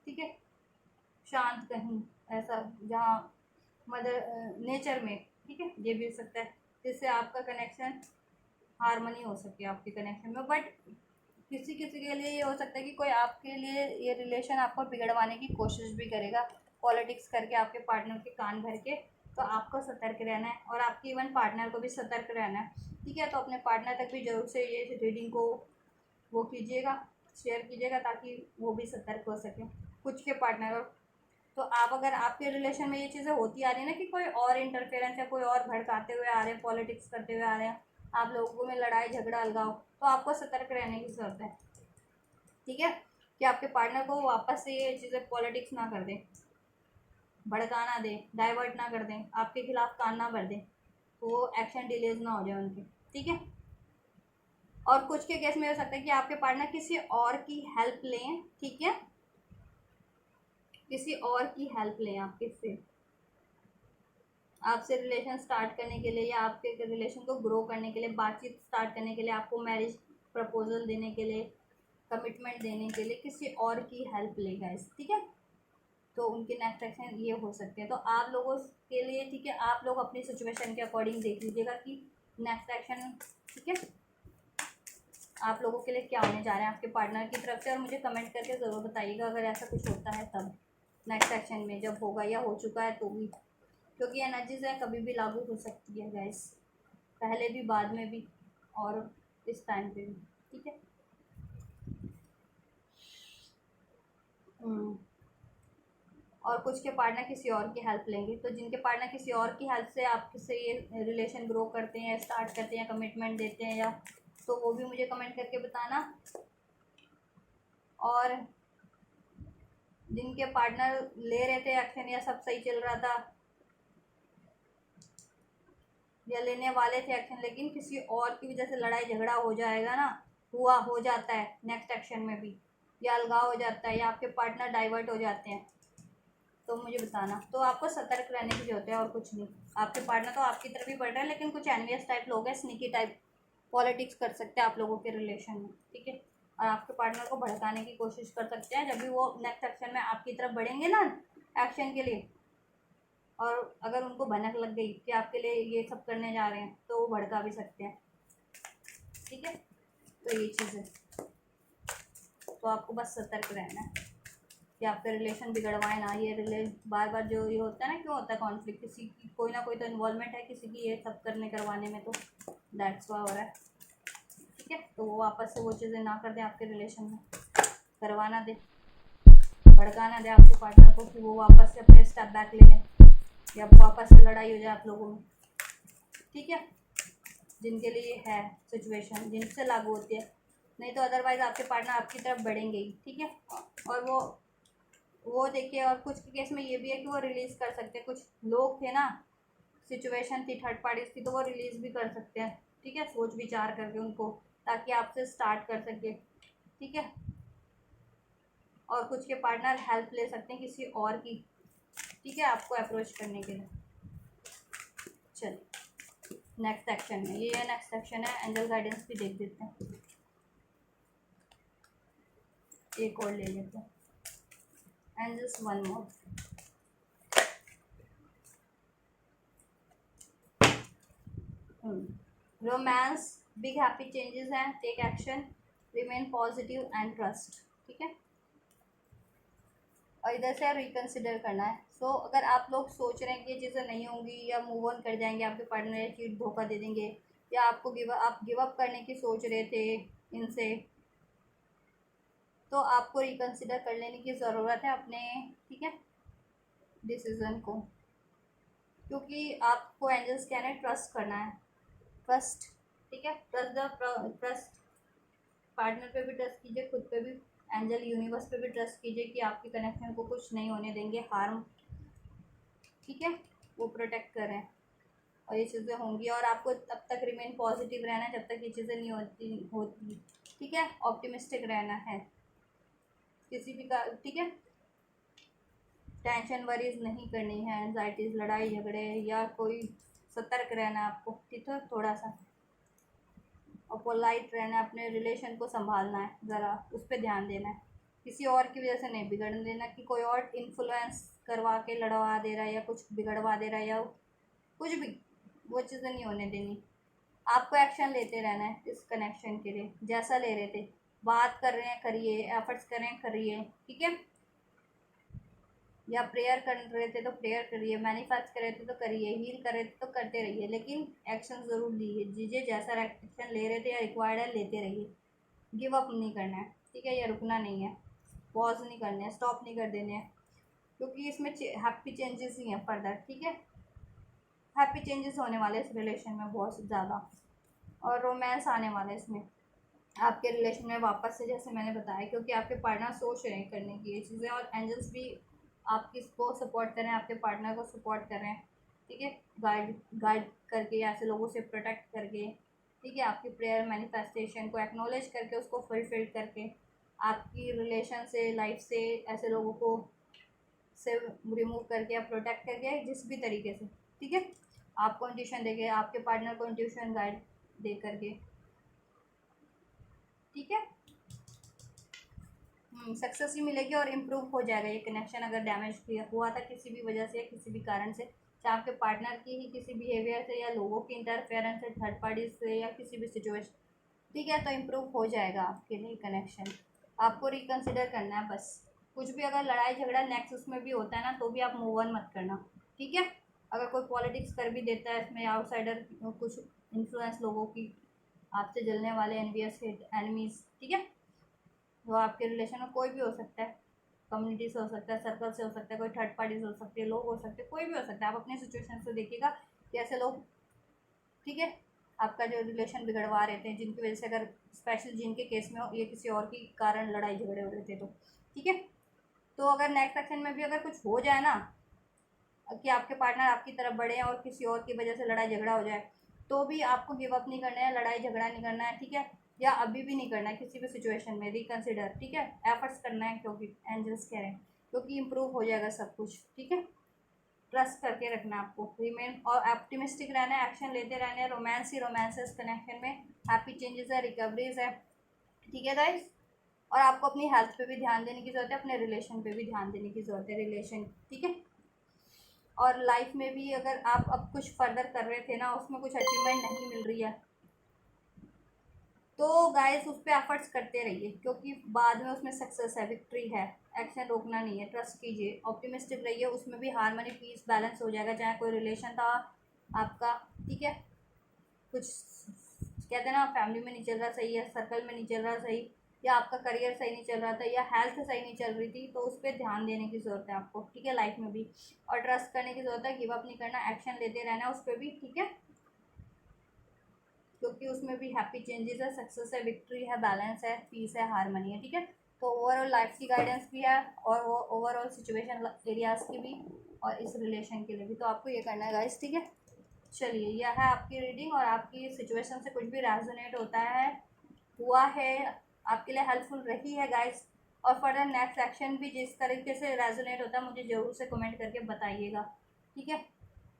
ठीक है, शांत कहीं ऐसा जहाँ मदर नेचर में, ठीक है, ये भी हो सकता है जिससे आपका कनेक्शन हारमोनी हो सके आपके कनेक्शन में। बट किसी किसी के लिए ये हो सकता है कि कोई आपके लिए ये रिलेशन आपको बिगड़वाने की कोशिश भी करेगा, पॉलिटिक्स करके आपके पार्टनर के कान भर के, तो आपको सतर्क रहना है, और आपके इवन पार्टनर को भी सतर्क रहना है, ठीक है। तो अपने पार्टनर तक भी जरूर से ये रीडिंग को वो कीजिएगा, शेयर कीजिएगा, ताकि वो भी सतर्क हो सके कुछ के पार्टनर। तो आप अगर आपके रिलेशन में ये चीज़ें होती आ रही है ना कि कोई और इंटरफेरेंस या कोई और भड़काते हुए आ रहे हैं, पॉलिटिक्स करते हुए आ रहे हैं, आप लोगों में लड़ाई झगड़ा अलगाव, तो आपको सतर्क रहने की ज़रूरत है, ठीक है। कि आपके पार्टनर को वापस से ये चीज़ें पॉलिटिक्स ना कर दें, भड़का ना दें, डाइवर्ट ना कर दें, आपके खिलाफ कान ना भर दें, तो वो एक्शन डिलेज ना हो जाए उनके, ठीक है। और कुछ के केस में हो सकता है कि आपके पार्टनर किसी और की हेल्प लें, ठीक है, किसी और की हेल्प लें आपसे रिलेशन स्टार्ट करने के लिए, या आपके रिलेशन को ग्रो करने के लिए, बातचीत स्टार्ट करने के लिए, आपको मैरिज प्रपोजल देने के लिए, कमिटमेंट देने के लिए किसी और की हेल्प लेगा इस, ठीक है। तो उनके नेक्स्ट एक्शन ये हो सकते हैं। तो आप लोगों के लिए, ठीक है, आप लोग अपनी सिचुएशन के अकॉर्डिंग देख लीजिएगा कि नेक्स्ट एक्शन, ठीक है, आप लोगों के लिए क्या होने जा रहे हैं आपके पार्टनर की तरफ से। और मुझे कमेंट करके ज़रूर बताइएगा अगर ऐसा कुछ होता है तब, नेक्स्ट एक्शन में जब होगा या हो चुका है तो भी, क्योंकि एनर्जीज है कभी भी लागू हो सकती है गाइस, पहले भी, बाद में भी, और इस टाइम पे भी, ठीक है। हम्म, और कुछ के पार्टनर किसी और की हेल्प लेंगे। तो जिनके पार्टनर किसी और की हेल्प से आपसे ये रिलेशन ग्रो करते हैं, स्टार्ट करते हैं, कमिटमेंट देते हैं, या तो वो भी मुझे कमेंट करके बताना। और जिनके पार्टनर ले रहे थे एक्शन या सब सही चल रहा था या लेने वाले थे एक्शन, लेकिन किसी और की वजह से लड़ाई झगड़ा हो जाएगा ना, हो जाता है नेक्स्ट एक्शन में भी, या अलगाव हो जाता है, या आपके पार्टनर डाइवर्ट हो जाते हैं, तो मुझे बताना। तो आपको सतर्क रहने की जरूरत है और कुछ नहीं। आपके पार्टनर तो आपकी तरफ ही बढ़ रहे हैं, लेकिन कुछ एनवियस टाइप लोग हैं, स्नीकी टाइप पॉलिटिक्स कर सकते हैं आप लोगों के रिलेशन में, ठीक है। और आपके पार्टनर को भड़काने की कोशिश कर सकते हैं जब भी वो नेक्स्ट एक्शन में आपकी तरफ बढ़ेंगे ना एक्शन के लिए, और अगर उनको भनक लग गई कि आपके लिए ये सब करने जा रहे हैं तो वो भड़का भी सकते हैं, ठीक है। तो ये चीज़ है, तो आपको बस सतर्क रहना है कि आपका रिलेशन बिगड़वाए ना। ये बार बार जो ये होता है ना, क्यों होता है कॉन्फ्लिक्ट, किसी की कोई ना कोई तो इन्वॉल्वमेंट है किसी की ये सब करने करवाने में, तो दैट्स वाई हो रहा है, ठीक है। तो वो वापस से वो चीज़ें ना कर दें आपके रिलेशन में, करवाना दे, भड़काना दे आपके पार्टनर को कि वो वापस से अपने स्टेप बैक ले लें, या वापस से लड़ाई हो जाए आप लोगों में, ठीक है। जिनके लिए है सिचुएशन जिनसे लागू होती है, नहीं तो अदरवाइज आपके पार्टनर आपकी तरफ बढ़ेंगे ही, ठीक है। और वो देखिए, और कुछ के केस में ये भी है कि वो रिलीज़ कर सकते हैं। कुछ लोग थे ना, सिचुएशन थी थर्ड पार्टीज की, तो वो रिलीज़ भी कर सकते हैं, ठीक है, सोच विचार करके उनको, ताकि आपसे स्टार्ट कर सके, ठीक है। और कुछ के पार्टनर हेल्प ले सकते हैं किसी और की, ठीक है, आपको अप्रोच करने के लिए। चलिए नेक्स्ट सेक्शन में, ये नेक्स्ट सेक्शन है, एंजल गाइडेंस भी देख देते हैं, एक और ले लेते हैं, and just one more. Romance, big happy changes हैं, take action, remain positive and trust, ठीक है। और इधर से रिकंसिडर करना है। सो अगर आप लोग सोच रहे हैं कि ये चीज़ें नहीं होंगी, या मूव ऑन कर जाएंगे, आपके पार्टनर या चीट धोखा दे देंगे, या आपको आप गिव अप करने की सोच रहे थे इनसे, तो आपको रिकंसिडर कर लेने की ज़रूरत है अपने, ठीक है, डिसीज़न को। क्योंकि आपको एंजल्स कहना है ट्रस्ट करना है, ट्रस्ट, ठीक है। ट्रस्ट पार्टनर पे भी ट्रस्ट कीजिए, खुद पे भी, एंजल यूनिवर्स पे भी ट्रस्ट कीजिए कि आपके कनेक्शन को कुछ नहीं होने देंगे हार्म, ठीक है, वो प्रोटेक्ट करें, और ये चीज़ें होंगी। और आपको तब तक रिमेन पॉजिटिव रहना है जब तक ये चीज़ें नहीं होती, ठीक है। ऑप्टिमिस्टिक रहना है किसी भी का, ठीक है। टेंशन वरीज नहीं करनी है, एंजाइटीज, लड़ाई झगड़े या कोई, सतर्क रहना है आपको, ठीक है, थोड़ा सा, और पोलाइट रहना है, अपने रिलेशन को संभालना है, ज़रा उस पर ध्यान देना है, किसी और की वजह से नहीं बिगड़ने देना कि कोई और इन्फ्लुएंस करवा के लड़वा दे रहा है या कुछ बिगड़वा दे रहा है या कुछ भी, वो चीज़ें नहीं होने देनी। आपको एक्शन लेते रहना है इस कनेक्शन के लिए, जैसा ले रहे थे, बात कर रहे हैं करिए, एफर्ट्स कर रहे हैं करिए, ठीक है। या प्रेयर कर रहे थे तो प्रेयर करिए, मैनिफेस्ट कर रहे थे तो करिए, हील कर रहे थे तो करते रहिए, लेकिन एक्शन ज़रूर दीजिए, जैसा एक्शन ले रहे थे या रिक्वायर्ड है लेते रहिए, गिव अप नहीं करना है, ठीक है, या रुकना नहीं है, पॉज नहीं करने हैं, स्टॉप नहीं कर देने हैं, क्योंकि इसमें हैप्पी चेंजेस ही हैं फर्दर, ठीक है। हैप्पी चेंजेस होने वाले इस रिलेशन में बहुत ज़्यादा, और रोमांस आने वाला है इसमें आपके रिलेशन में वापस से, जैसे मैंने बताया, क्योंकि आपके पार्टनर सोच रहे हैं करने की ये चीज़ें, और एंजल्स भी आपकी को सपोर्ट कर रहे हैं, आपके पार्टनर को सपोर्ट कर रहे हैं, ठीक है, गाइड गाइड करके, ऐसे लोगों से प्रोटेक्ट करके, ठीक है, आपकी प्रेयर मैनिफेस्टेशन को एक्नॉलेज करके, उसको फुलफिल करके, आपकी रिलेशन से, लाइफ से ऐसे लोगों को से रिमूव करके या प्रोटेक्ट करके, जिस भी तरीके से, ठीक है, आपको इंट्यूशन देके, आपके पार्टनर को इंट्यूशन गाइड दे करके, ठीक है। सक्सेस ही मिलेगी और इम्प्रूव हो जाएगा ये कनेक्शन। अगर डैमेज हुआ था किसी भी वजह से, किसी भी कारण से, चाहे आपके पार्टनर की ही किसी बिहेवियर से, या लोगों की इंटरफेरेंस से, थर्ड पार्टी से, या किसी भी सिचुएशन, ठीक है, तो इम्प्रूव हो जाएगा आपके लिए कनेक्शन। आपको रिकंसिडर करना है बस। कुछ भी अगर लड़ाई झगड़ा नेक्स्ट उसमें भी होता है ना, तो भी आप मूव ऑन मत करना, ठीक है। अगर कोई पॉलिटिक्स कर भी देता है इसमें, आउटसाइडर कुछ इन्फ्लुएंस लोगों की, आपसे जलने वाले एनवियस एनिमीज, ठीक है, वो आपके रिलेशन में कोई भी हो सकता है, कम्युनिटी से हो सकता है, सर्कल से हो सकता है, कोई थर्ड पार्टी से हो सकती है, लोग हो सकते हैं, कोई भी हो सकता है। आप अपने सिचुएशन से देखिएगा कि ऐसे लोग, ठीक है, आपका जो रिलेशन बिगड़वा रहे थे, जिनकी वजह से, अगर स्पेशल जिनके केस में हो ये किसी और के कारण लड़ाई झगड़े हो रहे थे तो, ठीक है। तो अगर नेक्स्ट सेक्शन में भी अगर कुछ हो जाए ना कि आपके पार्टनर आपकी तरफ बढ़े और किसी और की वजह से लड़ाई झगड़ा हो जाए, तो भी आपको गिव अप नहीं करना है, लड़ाई झगड़ा नहीं करना है, ठीक है, या अभी भी नहीं करना है किसी भी सिचुएशन में, रिकन्सिडर, ठीक है, एफर्ट्स करना है, क्योंकि एंजल्स कह रहे हैं, क्योंकि इम्प्रूव हो जाएगा सब कुछ, ठीक है। ट्रस्ट करके रखना है आपको, रिमेन और ऑप्टिमिस्टिक रहना है, एक्शन लेते रहना है, रोमांस ही रोमांसेस कनेक्शन में, हैप्पी चेंजेस है, रिकवरीज है, ठीक है गाइस। और आपको अपनी हेल्थ पे भी ध्यान देने की ज़रूरत है, अपने रिलेशन पे भी ध्यान देने की ज़रूरत है, रिलेशन, ठीक है। और लाइफ में भी अगर आप अब कुछ फर्दर कर रहे थे ना, उसमें कुछ अचीवमेंट नहीं मिल रही है, तो गाइस उस पर एफर्ट्स करते रहिए, क्योंकि बाद में उसमें सक्सेस है, विक्ट्री है। एक्शन रोकना नहीं है, ट्रस्ट कीजिए, ऑप्टिमिस्टिक रहिए, उसमें भी हार्मनी, पीस, बैलेंस हो जाएगा, चाहे कोई रिलेशन था आपका, ठीक है, कुछ कहते हैं ना फैमिली में नहीं चल रहा सही है, सर्कल में नहीं चल रहा सही, या आपका करियर सही नहीं चल रहा था, या हेल्थ सही नहीं चल रही थी, तो उस पर ध्यान देने की ज़रूरत है आपको, ठीक है, लाइफ में भी। और ट्रस्ट करने की ज़रूरत है, गिव अप नहीं करना, एक्शन लेते रहना उस पर भी, ठीक है, क्योंकि उसमें भी हैप्पी चेंजेस है, सक्सेस है, विक्ट्री है, बैलेंस है, पीस है, हारमोनी है, ठीक है। तो ओवरऑल लाइफ की गाइडेंस भी है, और वो ओवरऑल सिचुएशन एरियाज की भी, और इस रिलेशन के लिए भी, तो आपको ये करना है गाइस, ठीक है। चलिए, यह है आपकी रीडिंग, और आपकी सिचुएशन से कुछ भी रेजोनेट होता है, हुआ है, आपके लिए हेल्पफुल रही है गाइस, और फर्दर नेक्स्ट एक्शन भी जिस तरीके से रेजोनेट होता है मुझे ज़रूर से कमेंट करके बताइएगा, ठीक है।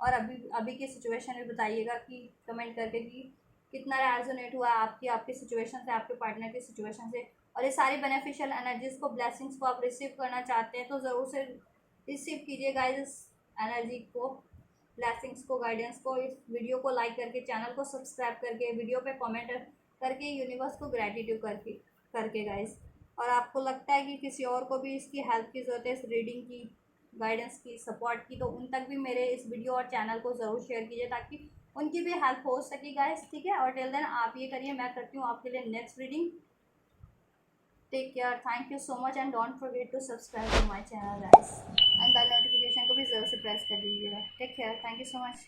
और अभी अभी की सिचुएशन भी बताइएगा कि कमेंट करके कि कितना रेजोनेट हुआ आपकी आपकी सिचुएशन से, आपके पार्टनर की सिचुएशन से, और ये सारी बेनिफिशियल एनर्जीज को, ब्लेसिंग्स को आप रिसीव करना चाहते हैं तो ज़रूर से रिसीव कीजिए गाइस इस एनर्जी को, ब्लेसिंग्स को, गाइडेंस को। इस वीडियो को लाइक करके, चैनल को सब्सक्राइब करके, वीडियो पे कमेंट करके, यूनिवर्स को ग्रेटिट्यूड करके करके गाइस। और आपको लगता है कि किसी और को भी इसकी हेल्प की ज़रूरत है, इस रीडिंग की, गाइडेंस की, सपोर्ट की, तो उन तक भी मेरे इस वीडियो और चैनल को ज़रूर शेयर कीजिए, ताकि उनकी भी हेल्प हो सके गाइस, ठीक है। और टिल देन आप ये करिए, मैं करती हूँ आपके लिए next reading. Take care, thank you so much, and don't forget to subscribe to my channel guys, and bell notification को भी ज़रूर से प्रेस कर दीजिएगा। Take care, thank you so much.